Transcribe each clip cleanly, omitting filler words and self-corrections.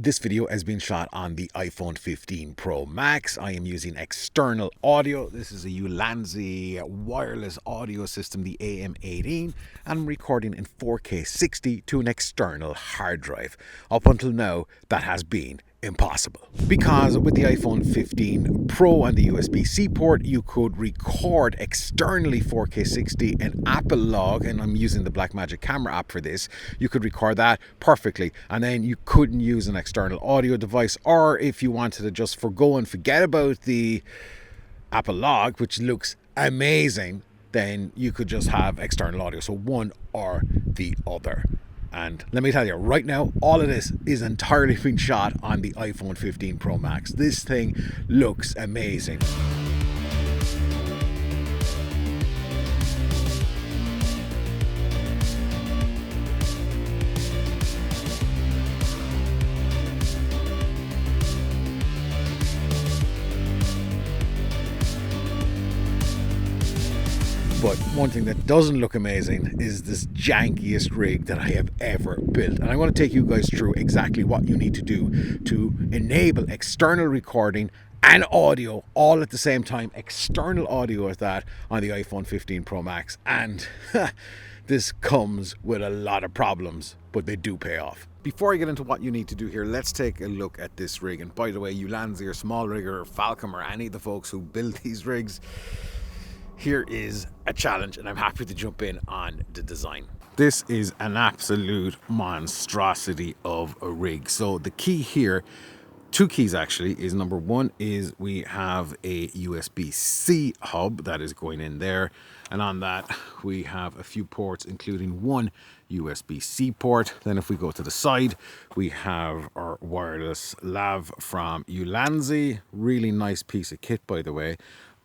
This video has been shot on the iPhone 15 Pro Max. I am using external audio. This is a Ulanzi wireless audio system, the AM18, and I'm recording in 4K 60 to an external hard drive. Up until now, that has been impossible, because with the iPhone 15 Pro and the USB-C port, you could record externally 4K 60 and Apple log, and I'm using the Blackmagic camera app for this. You could record that perfectly, and then you couldn't use an external audio device, or if you wanted to just forgo and forget about the Apple log, which looks amazing, then you could just have external audio. So one or the other. And let me tell you, right now, all of this is entirely being shot on the iPhone 15 Pro Max. This thing looks amazing. But one thing that doesn't look amazing is this jankiest rig that I have ever built. And I want to take you guys through exactly what you need to do to enable external recording and audio all at the same time. External audio at that on the iPhone 15 Pro Max. And this comes with a lot of problems, but they do pay off. Before I get into what you need to do here, let's take a look at this rig. And by the way, Ulanzi or Small Rig or Falcom or any of the folks who build these rigs, here is a challenge, and I'm happy to jump in on the design. This is an absolute monstrosity of a rig. So the key here, two keys actually, is number one is we have a USB-C hub that is going in there. And on that, we have a few ports, including one USB-C port. Then if we go to the side, we have our wireless lav from Ulanzi. Really nice piece of kit, by the way.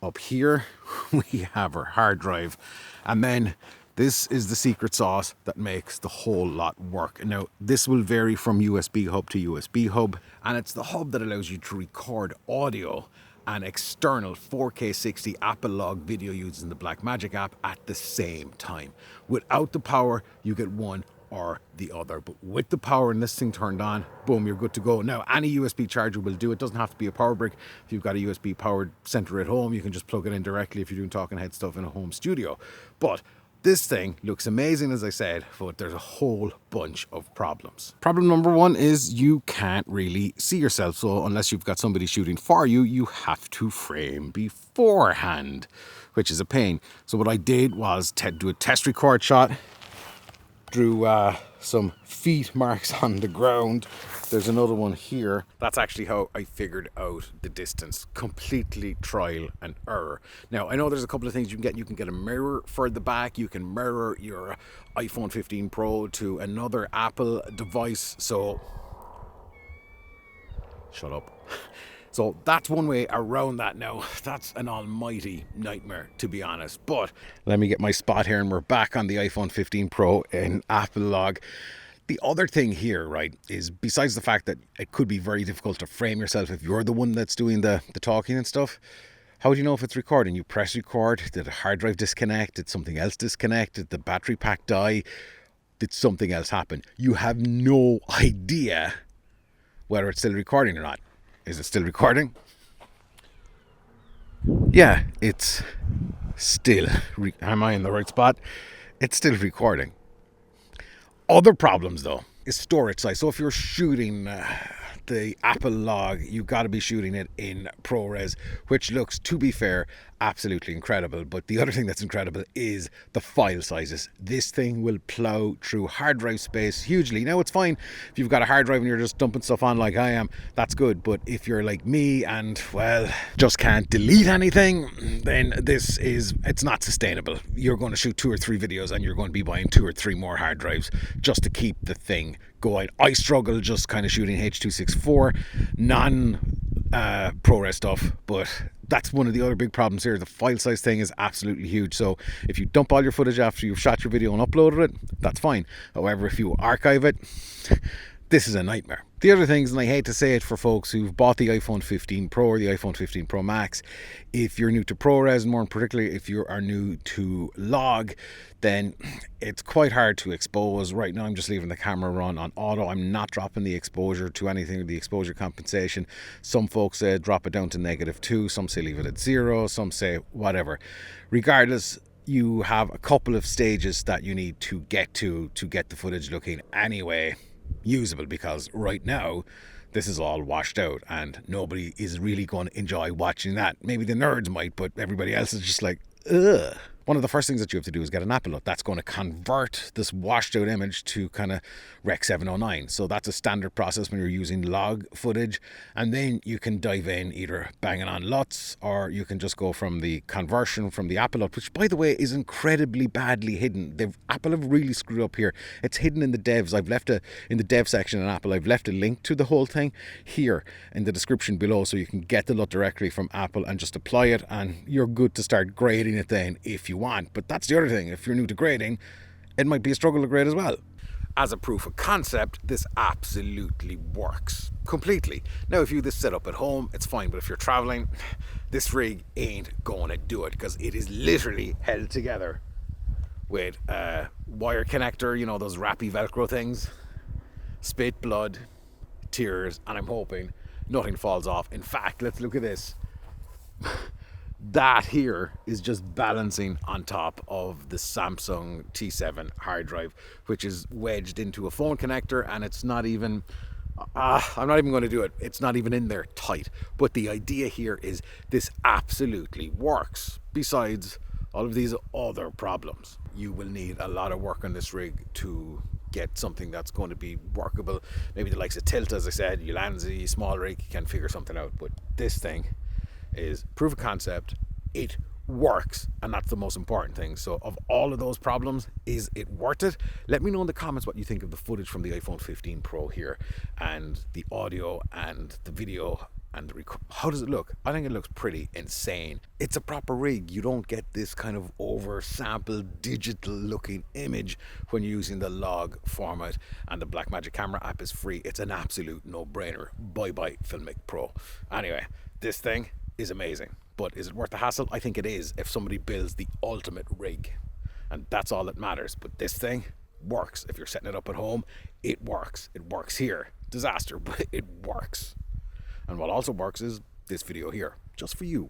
Up here, we have our hard drive. And then this is the secret sauce that makes the whole lot work. Now, this will vary from USB hub to USB hub, and it's the hub that allows you to record audio and external 4K 60 Apple log video using the Blackmagic app at the same time. Without the power, you get one or the other, but with the power and this thing turned on, boom, you're good to go. Now, any USB charger will do. It doesn't have to be a power brick. If you've got a USB powered center at home, you can just plug it in directly if you're doing talking head stuff in a home studio. But this thing looks amazing, as I said, but there's a whole bunch of problems. Problem number one is you can't really see yourself. So unless you've got somebody shooting for you, you have to frame beforehand, which is a pain. So what I did was do a test record shot. Drew some feet marks on the ground. There's another one here. That's actually how I figured out the distance. Completely trial and error. Now, I know there's a couple of things you can get. You can get a mirror for the back. You can mirror your iPhone 15 Pro to another Apple device. So, shut up. So that's one way around that. Now, that's an almighty nightmare, to be honest. But let me get my spot here, and we're back on the iPhone 15 Pro in Apple log. The other thing here, right, is besides the fact that it could be very difficult to frame yourself if you're the one that's doing the talking and stuff, how do you know if it's recording? You press record, did the hard drive disconnect? Did something else disconnect? Did the battery pack die? Did something else happen? You have no idea whether it's still recording or not. Is it still recording? Yeah, it's still. Am I in the right spot? It's still recording. Other problems, though, is storage size. So if you're shooting the Apple log, you've got to be shooting it in ProRes, which looks, to be fair, absolutely incredible. But the other thing that's incredible is the file sizes. This thing will plow through hard drive space hugely. Now, it's fine if you've got a hard drive and you're just dumping stuff on like I am, that's good. But if you're like me and, well, just can't delete anything, then it's not sustainable. You're going to shoot 2 or 3 videos and you're going to be buying 2 or 3 more hard drives just to keep the thing going. I struggle just kind of shooting H.264, ProRes stuff, but that's one of the other big problems here. The file size thing is absolutely huge. So if you dump all your footage after you've shot your video and uploaded it, that's fine. However, if you archive it, this is a nightmare. The other things, and I hate to say it for folks who've bought the iPhone 15 Pro or the iPhone 15 Pro Max, if you're new to ProRes, and more in particular if you are new to log, then it's quite hard to expose. Right now I'm just leaving the camera run on auto. I'm not dropping the exposure to anything, the exposure compensation. Some folks say drop it down to -2, some say leave it at 0, some say whatever. Regardless, you have a couple of stages that you need to get the footage looking anyway usable, because right now this is all washed out and nobody is really going to enjoy watching that. Maybe the nerds might, but everybody else is just like, ugh. One of the first things that you have to do is get an Apple that's going to convert this washed out image to kind of Rec 709. So that's a standard process when you're using log footage. And then you can dive in either banging on LUTs, or you can just go from the conversion from the Apple, which by the way is incredibly badly hidden. Apple have really screwed up here. It's hidden in the devs. I've left in the dev section in Apple, I've left a link to the whole thing here in the description below, so you can get the LUT directly from Apple and just apply it, and you're good to start grading it then if you want. But that's the other thing, if you're new to grading, it might be a struggle to grade as well. As a proof of concept, this absolutely works completely. Now, if you this set up at home, it's fine, but if you're traveling, this rig ain't going to do it, because it is literally held together with a wire connector, you know, those wrappy Velcro things, spit, blood, tears, and I'm hoping nothing falls off. In fact, let's look at this. That here is just balancing on top of the Samsung T7 hard drive, which is wedged into a phone connector, and it's not even, I'm not even going to do it. It's not even in there tight. But the idea here is this absolutely works. Besides all of these other problems, you will need a lot of work on this rig to get something that's going to be workable. Maybe the likes of Tilt, as I said, Ulanzi, small rig, you can figure something out. But this thing is proof of concept. It works, and that's the most important thing. So of all of those problems, is it worth it? Let me know in the comments what you think of the footage from the iPhone 15 Pro here, and the audio and the video and how does it look? I think it looks pretty insane. It's a proper rig. You don't get this kind of oversampled digital looking image when you're using the log format, and the Blackmagic camera app is free. It's an absolute no-brainer. Bye-bye Filmic Pro. Anyway, this thing is amazing, but is it worth the hassle? I think it is if somebody builds the ultimate rig, and that's all that matters. But this thing works. If you're setting it up at home, it works. It works here. Disaster, but it works. And what also works is this video here, just for you.